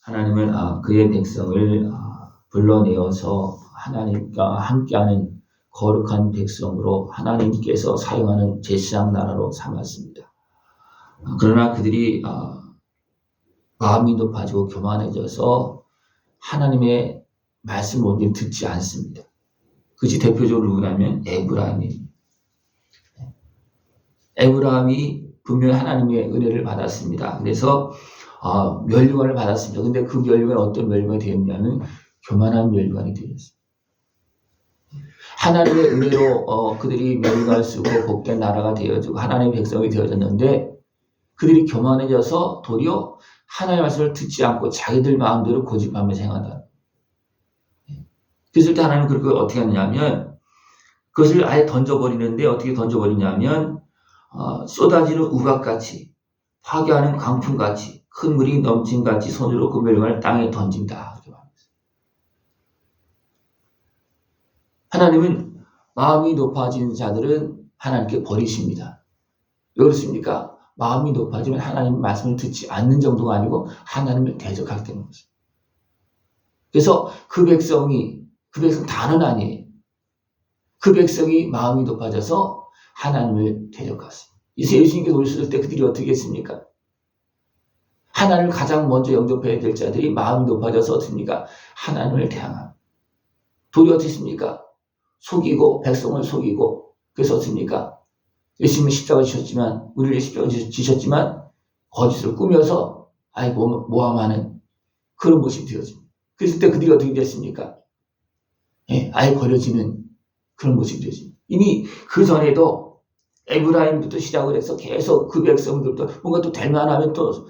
하나님은 그의 백성을 불러내어서 하나님과 함께하는 거룩한 백성으로 하나님께서 사용하는 제사장 나라로 삼았습니다. 그러나 그들이 마음이 높아지고 교만해져서 하나님의 말씀 모든 듣지 않습니다. 그것이 대표적으로 누구냐면 에브라임입니다. 에브라임이 분명히 하나님의 은혜를 받았습니다. 그래서 멸류관을 받았습니다. 근데 그 멸류관이 어떤 멸류관이 되었냐면 교만한 멸류관이 되었습니다. 하나님의 은혜로 그들이 멸류관을 쓰고 복된 나라가 되어지고 하나님의 백성이 되어졌는데 그들이 교만해져서 도리어 하나님의 말씀을 듣지 않고 자기들 마음대로 고집하면서 행한다. 그랬을 때 하나님은 그걸 어떻게 하느냐면 그것을 아예 던져버리는데 어떻게 던져버리냐면 쏟아지는 우박같이 파괴하는 강풍같이 큰 물이 넘친같이 손으로 그 멸류관을 땅에 던진다. 하나님은 마음이 높아진 자들은 하나님께 버리십니다. 왜 그렇습니까? 마음이 높아지면 하나님 말씀을 듣지 않는 정도가 아니고 하나님을 대적하게 되는 것입니다. 그래서 그 백성 다는 아니에요. 그 백성이 마음이 높아져서 하나님을 대적했습니다. 예수님께서 오셨을 때 그들이 어떻게 했습니까? 하나님을 가장 먼저 영접해야 될 자들이 마음이 높아져서 어떻습니까? 하나님을 대항합니다. 도리어 어떻습니까? 속이고 백성을 속이고 그래서 어떻습니까? 예수님은 십자가를 지셨지만 우리를 십자가를 지셨지만 거짓으로 꾸며서 모함하는 그런 모습이 되어집니다. 그랬을 때 그들이 어떻게 됐습니까? 아예 버려지는 그런 모습이 되어집니다. 이미 그 전에도 에브라임부터 시작을 해서 계속 그 백성들도 뭔가 또 될 만하면 또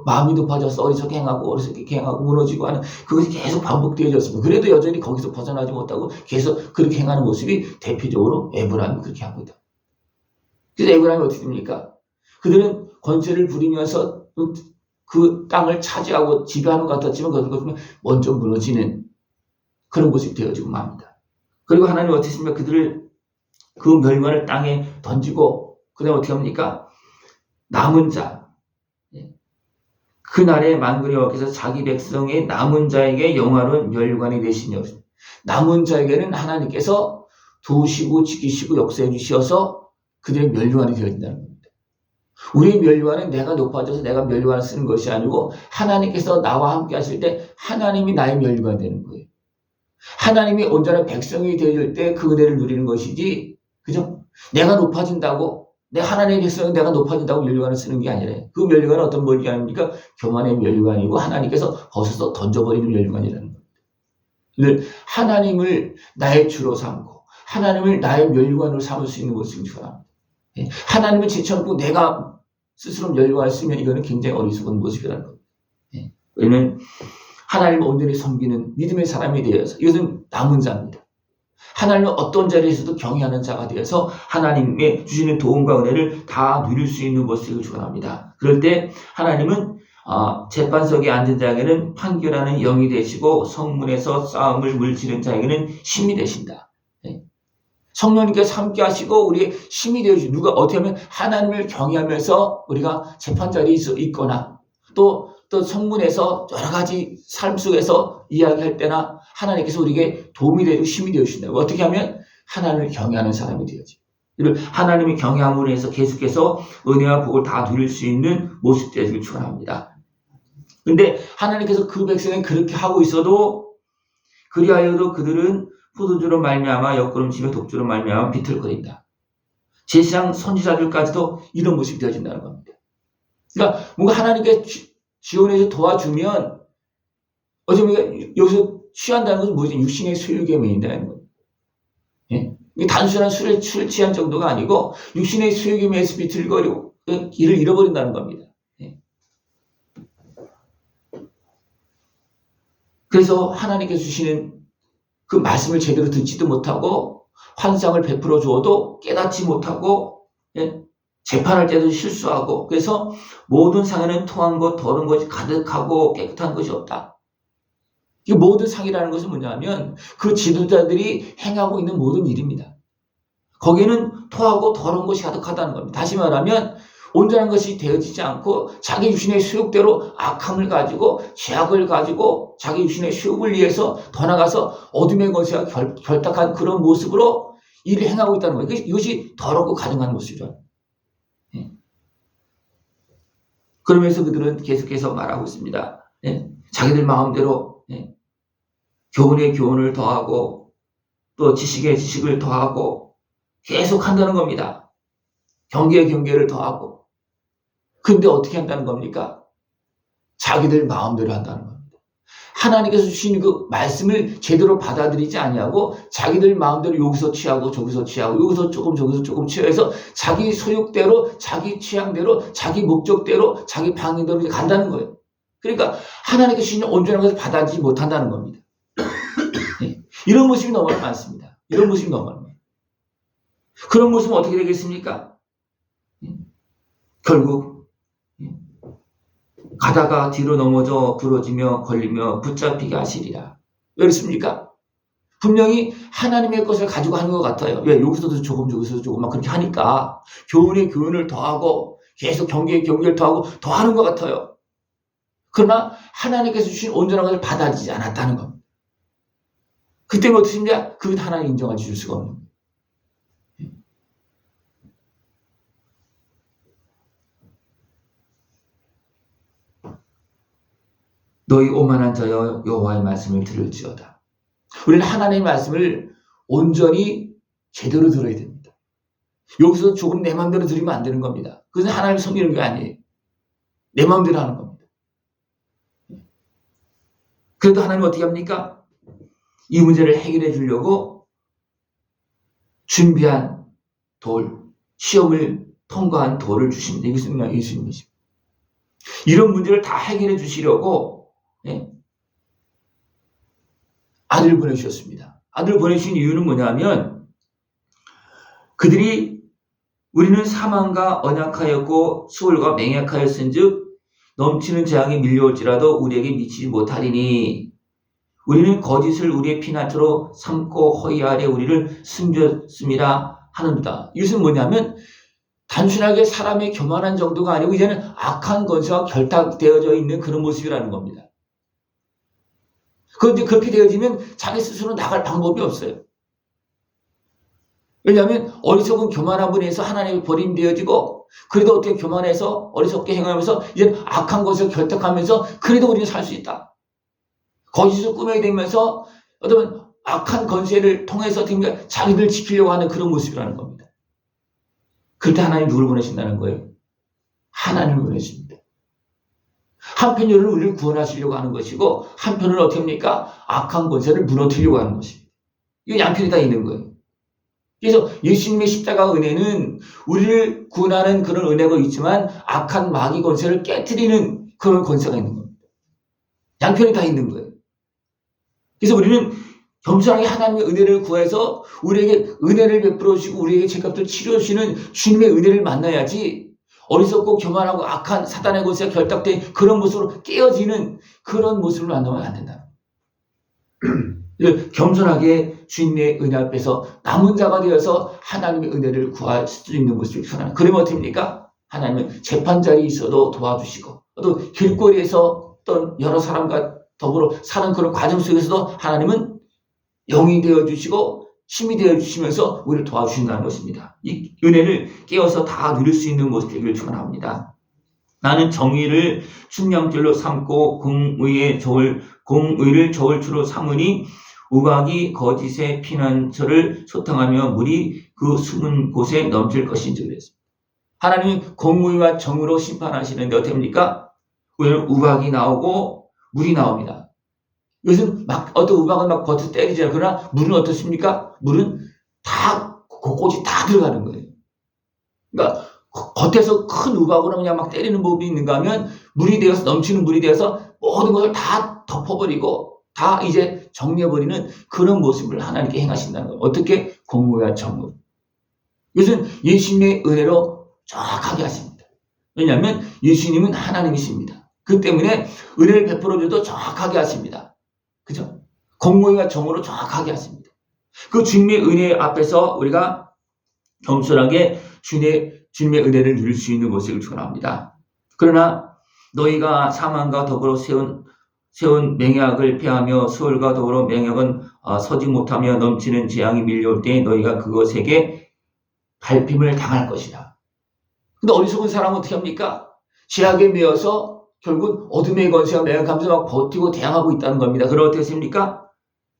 마음이 높아져서 어리석게 행하고 무너지고 하는 그것이 계속 반복되어졌습니다. 그래도 여전히 거기서 벗어나지 못하고 계속 그렇게 행하는 모습이 대표적으로 에브라임이 그렇게 하고 있다. 그래서 에브라임이 어떻게 됩니까? 그들은 권세를 부리면서 그 땅을 차지하고 지배하는 것 같았지만 그것은 먼저 무너지는 그런 모습이 되어지고 맙니다. 그리고 하나님은 어떻게 했습니까? 그들을 그 멸류관을 땅에 던지고 그 다음에 어떻게 합니까? 남은 자 그날에 만군의 여호와께서 자기 백성의 남은 자에게 영화로운 멸류관이 되시니 남은 자에게는 하나님께서 도우시고 지키시고 역사해 주셔서 그들의 멸류관이 되어진다는 겁니다. 우리의 멸류관은 내가 높아져서 내가 멸류관을 쓰는 것이 아니고 하나님께서 나와 함께 하실 때 하나님이 나의 멸류관이 되는 거예요. 하나님이 온전한 백성이 되어질 때 그 은혜를 누리는 것이지 그죠? 내가 높아진다고 내 하나님의 백성은 내가 높아진다고 멸류관을 쓰는 게 아니라 그 멸류관은 어떤 멸류관입니까? 교만의 멸류관이고 하나님께서 벗어서 던져버리는 멸류관이라는 겁니다. 하나님을 나의 주로 삼고 하나님을 나의 멸류관으로 삼을 수 있는 것을 좋아합니다. 하나님을 제쳐놓고 내가 스스로 멸류관을 쓰면 이거는 굉장히 어리석은 모습이라는 겁니다. 왜냐하면 하나님을 온전히 섬기는 믿음의 사람이 되어서 이것은 남은 자입니다. 하나님은 어떤 자리에서도 경외하는 자가 되어서 하나님의 주시는 도움과 은혜를 다 누릴 수 있는 모습을 축원합니다. 그럴 때 하나님은 재판석에 앉은 자에게는 판결하는 영이 되시고 성문에서 싸움을 물치는 자에게는 힘이 되신다. 성령님께서 함께 하시고 우리의 힘이 되어주시고 누가 어떻게 하면 하나님을 경외하면서 우리가 재판 자리에 있거나 또 성문에서 여러 가지 삶 속에서 이야기할 때나 하나님께서 우리에게 도움이 되고 힘이 되어주신다고 어떻게 하면 하나님을 경외하는 사람이 되어지. 하나님의 경외함으로 해서 계속해서 은혜와 복을 다 누릴 수 있는 모습 되기를 축원합니다. 그런데 하나님께서 그 백성이 그렇게 하고 있어도 그리하여도 그들은 포도주로 말미암아 옆구름치며 독주로 말미암아 비틀거린다. 제사장 선지자들까지도 이런 모습이 되어진다는 겁니다. 그러니까 뭔가 하나님께 지원해서 도와주면 어쩌면 여기서 취한다는 것은 뭐지? 육신의 소유에 매인다는 거예요. 단순한 술 취한 정도가 아니고 육신의 소유에 매여서 비틀거리고 길을 잃어버린다는 겁니다. 그래서 하나님께서 주시는 그 말씀을 제대로 듣지도 못하고 환상을 베풀어 주어도 깨닫지 못하고 재판할 때도 실수하고 그래서 모든 상에는 통한 것, 더러운 것이 가득하고 깨끗한 것이 없다. 이 모든 상이라는 것은 뭐냐면 그 지도자들이 행하고 있는 모든 일입니다. 거기에는 토하고 더러운 것이 가득하다는 겁니다. 다시 말하면 온전한 것이 되어지지 않고 자기 육신의 수욕대로 악함을 가지고 죄악을 가지고 자기 육신의 수욕을 위해서 더 나가서 어둠의 것이와 결탁한 그런 모습으로 일을 행하고 있다는 거예요. 이것이 더럽고 가증한 모습이죠. 그러면서 그들은 계속해서 말하고 있습니다. 자기들 마음대로 교훈에 교훈을 더하고 또 지식에 지식을 더하고 계속 한다는 겁니다. 경계에 경계를 더하고. 근데 어떻게 한다는 겁니까? 자기들 마음대로 한다는 겁니다. 하나님께서 주신 그 말씀을 제대로 받아들이지 아니하고 자기들 마음대로 여기서 취하고 저기서 취하고 여기서 조금 저기서 조금 취해서 자기 소욕대로 자기 취향대로 자기 목적대로 자기 방향대로 간다는 거예요. 그러니까 하나님께서 주신 온전한 것을 받아들이지 못한다는 겁니다. 이런 모습이 너무 많습니다. 이런 모습이 너무 많습니다. 그런 모습은 어떻게 되겠습니까? 결국 가다가 뒤로 넘어져 부러지며 걸리며 붙잡히게 하시리라. 왜 그렇습니까? 분명히 하나님의 것을 가지고 하는 것 같아요. 왜? 여기서도 조금 저기서도 조금 막 그렇게 하니까 교훈에 교훈을 더하고 계속 경계에 경계를 더하고 더하는 것 같아요. 그러나 하나님께서 주신 온전한 것을 받아들이지 않았다는 겁니다. 그때는 어떻게 됩니까? 그 하나님 인정해 주실 수가 없는 거예요. 너희 오만한 자여 여호와의 말씀을 들을지어다. 우리는 하나님의 말씀을 온전히 제대로 들어야 됩니다. 여기서 조금 내 마음대로 들으면 안 되는 겁니다. 그것은 하나님을 섬기는 게 아니에요. 내 마음대로 하는 겁니다. 그래도 하나님은 어떻게 합니까? 이 문제를 해결해 주려고 준비한 돌, 시험을 통과한 돌을 주십니다. 이것은 예수님이십니다. 이런 문제를 다 해결해 주시려고 아들을 보내주셨습니다. 아들을 보내주신 이유는 뭐냐면 그들이 우리는 사망과 언약하였고 수월과 맹약하였은즉 넘치는 재앙이 밀려올지라도 우리에게 미치지 못하리니 우리는 거짓을 우리의 피난처로 삼고 허위 아래 우리를 숨겼습니다 하는도다. 이것은 뭐냐면 단순하게 사람의 교만한 정도가 아니고 이제는 악한 권세와 결탁되어져 있는 그런 모습이라는 겁니다. 그런데 그렇게 되어지면 자기 스스로 나갈 방법이 없어요. 왜냐하면 어리석은 교만함으로 인해서 하나님이 버림되어지고 그래도 어떻게 교만해서 어리석게 행하면서 이제 악한 것을 결탁하면서 그래도 우리는 살 수 있다. 거짓을 꾸며내면서 어떤 악한 권세를 통해서 자기들 지키려고 하는 그런 모습이라는 겁니다. 그때 하나님 누굴 보내신다는 거예요? 하나님을 보내십니다. 한편으로는 우리를 구원하시려고 하는 것이고 한편으로는 어떻게 합니까? 악한 권세를 무너뜨리려고 하는 것입니다. 이거 양편이 다 있는 거예요. 그래서 예수님의 십자가 은혜는 우리를 구원하는 그런 은혜가 있지만 악한 마귀 권세를 깨트리는 그런 권세가 있는 겁니다. 양편이 다 있는 거예요. 그래서 우리는 겸손하게 하나님의 은혜를 구해서 우리에게 은혜를 베풀어 주시고 우리에게 죄값을 치러 주시는 주님의 은혜를 만나야지 어리석고 교만하고 악한 사단의 권세가 결탁된 그런 모습으로 깨어지는 그런 모습을 만나면 안 된다. 겸손하게 주님의 은혜 앞에서 남은 자가 되어서 하나님의 은혜를 구할 수 있는 모습이 편합니다. 그러면 어떻게 됩니까? 하나님은 재판자리에 있어도 도와주시고 또 길거리에서 어떤 여러 사람과 더불어 사는 그런 과정 속에서도 하나님은 영이 되어주시고 힘이 되어주시면서 우리를 도와주신다는 것입니다. 이 은혜를 깨어서 다 누릴 수 있는 모습 되기를 축원합니다. 나는 정의를 충량줄로 삼고 공의를 저울추로 삼으니 우박이 거짓의 피난처를 소탕하며 물이 그 숨은 곳에 넘칠 것인지 그랬습니다. 하나님은 공의와 정의로 심판하시는데 어떻게 합니까? 우리는 우박이 나오고 물이 나옵니다. 이것은 막 어떤 우박은 막 겉을 때리잖아요. 그러나 물은 어떻습니까? 물은 다 곳곳이 다 들어가는 거예요. 그러니까 겉에서 큰 우박으로 그냥 막 때리는 법이 있는가 하면 물이 되어서 넘치는 물이 되어서 모든 것을 다 덮어버리고 다 이제 정리해버리는 그런 모습을 하나님께 행하신다는 거예요. 어떻게? 공의와 정의. 이것은 예수님의 은혜로 정확하게 하십니다. 왜냐하면 예수님은 하나님이십니다. 그 때문에 은혜를 베풀어줘도 정확하게 하십니다. 그죠? 공의와 정의로 정확하게 하십니다. 그 주님의 은혜 앞에서 우리가 겸손하게 주님의 주님의 은혜를 누릴 수 있는 모습을 축원합니다. 그러나 너희가 사망과 더불어 세운 맹약을 패하며 수월과 더불어 맹약은 서지 못하며 넘치는 재앙이 밀려올 때 너희가 그것에게 밟힘을 당할 것이다. 근데 어리석은 사람은 어떻게 합니까? 죄악에 매여서 결국 어둠의 권세와 맹약하면서 막 버티고 대항하고 있다는 겁니다. 그럼 어떻게 됩니까?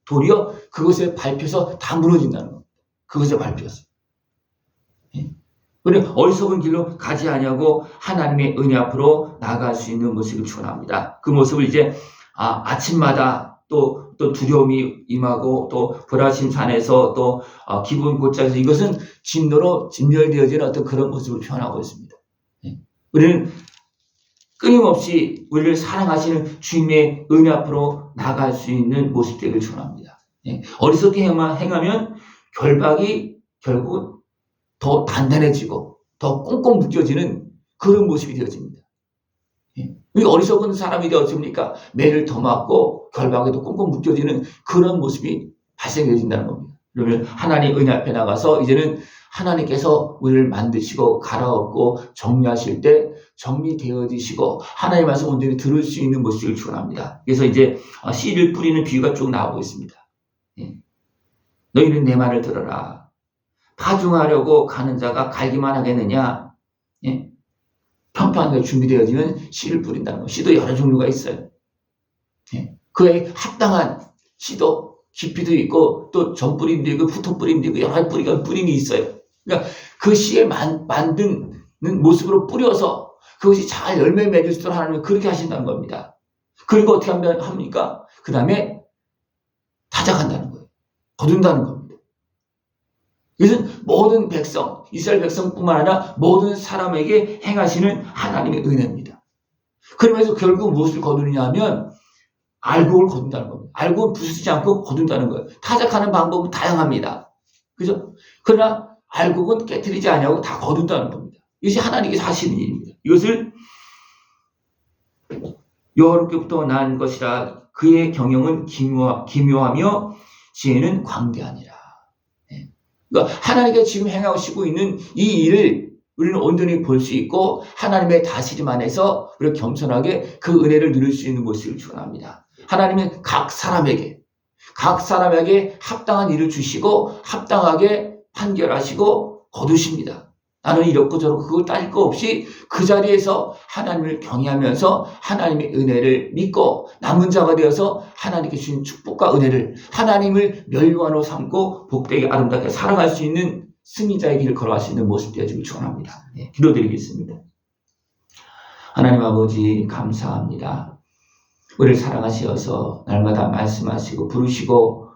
도리어 그것에 밟혀서 다 무너진다는 겁니다. 그것에 밟혀서. 우리는 어리석은 길로 가지 아니하고 하나님의 은혜 앞으로 나아갈 수 있는 모습을 축원합니다. 그 모습을 이제 아침마다 또 두려움이 임하고 또 불안심 산에서 또 기분 곧장에서 이것은 진노로 진멸되어지는 어떤 그런 모습을 표현하고 있습니다. 우리는 끊임없이 우리를 사랑하시는 주님의 은혜 앞으로 나아갈 수 있는 모습 되기를 축원합니다. 어리석게 행하면 결박이 결국 더 단단해지고 더 꽁꽁 묶여지는 그런 모습이 되어집니다. 어리석은 사람이 되었습니까? 매를 더 맞고 결박에도 꽁꽁 묶여지는 그런 모습이 발생해진다는 겁니다. 그러면 하나님 은혜 앞에 나가서 이제는 하나님께서 우리를 만드시고 갈아엎고 정리하실 때 정리되어지시고 하나님의 말씀 온전히 들을 수 있는 모습을 축원합니다. 그래서 이제 씨를 뿌리는 비유가 쭉 나오고 있습니다. 너희는 내 말을 들어라. 파종하려고 가는 자가 갈기만 하겠느냐? 평평하게 준비되어지면 씨를 뿌린다는 거. 씨도 여러 종류가 있어요. 그에 합당한 씨도 깊이도 있고 또 전뿌림도 있고 후토뿌림도 있고 여러 가지 뿌림이 있어요. 그러니까 그 씨에 만드는 모습으로 뿌려서 그것이 잘 열매 맺을 수 있도록 하나님은 그렇게 하신다는 겁니다. 그리고 어떻게 합니까? 그 다음에 타작한다는 거예요. 거둔다는 겁니다. 이것은 모든 백성, 이스라엘 백성뿐만 아니라 모든 사람에게 행하시는 하나님의 은혜입니다. 그러면서 결국 무엇을 거두느냐 하면 알곡을 거둔다는 겁니다. 알곡은 부수지 않고 거둔다는 거예요. 타작하는 방법은 다양합니다. 그죠? 그러나 알곡은 깨트리지 않냐고 다 거둔다는 겁니다. 이것이 하나님께서 하시는 일입니다. 이것을 여호와께로부터 난 것이라 그의 경영은 기묘하며 지혜는 광대하니라. 그러니까 하나님께서 지금 행하시고 있는 이 일을 우리는 온전히 볼 수 있고 하나님의 다스림 안에서 우리가 겸손하게 그 은혜를 누릴 수 있는 모습을 축원합니다. 하나님은 각 사람에게 합당한 일을 주시고 합당하게 판결하시고 거두십니다. 나는 이렇고 저렇고 그걸 따질 거 없이 그 자리에서 하나님을 경외하면서 하나님의 은혜를 믿고 남은 자가 되어서 하나님께 주신 축복과 은혜를 하나님을 멸류관으로 삼고 복되게 아름답게 살아갈 수 있는 승리자의 길을 걸어갈 수 있는 모습 되어지길 축원합니다. 기도드리겠습니다. 하나님 아버지 감사합니다. 우리를 사랑하시어서 날마다 말씀하시고 부르시고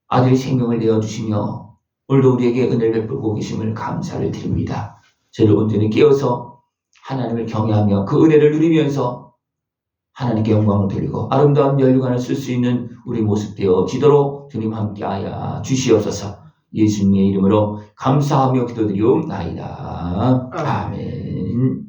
아들의 생명을 내어주시며 오늘도 우리에게 은혜를 베풀고 계심을 감사를 드립니다. 저를 온전히 깨어서 하나님을 경외하며 그 은혜를 누리면서 하나님께 영광을 돌리고 아름다운 멸류관을 쓸 수 있는 우리 모습 되어지도록 주님 함께하여 주시옵소서. 예수님의 이름으로 감사하며 기도드리옵나이다. 아멘.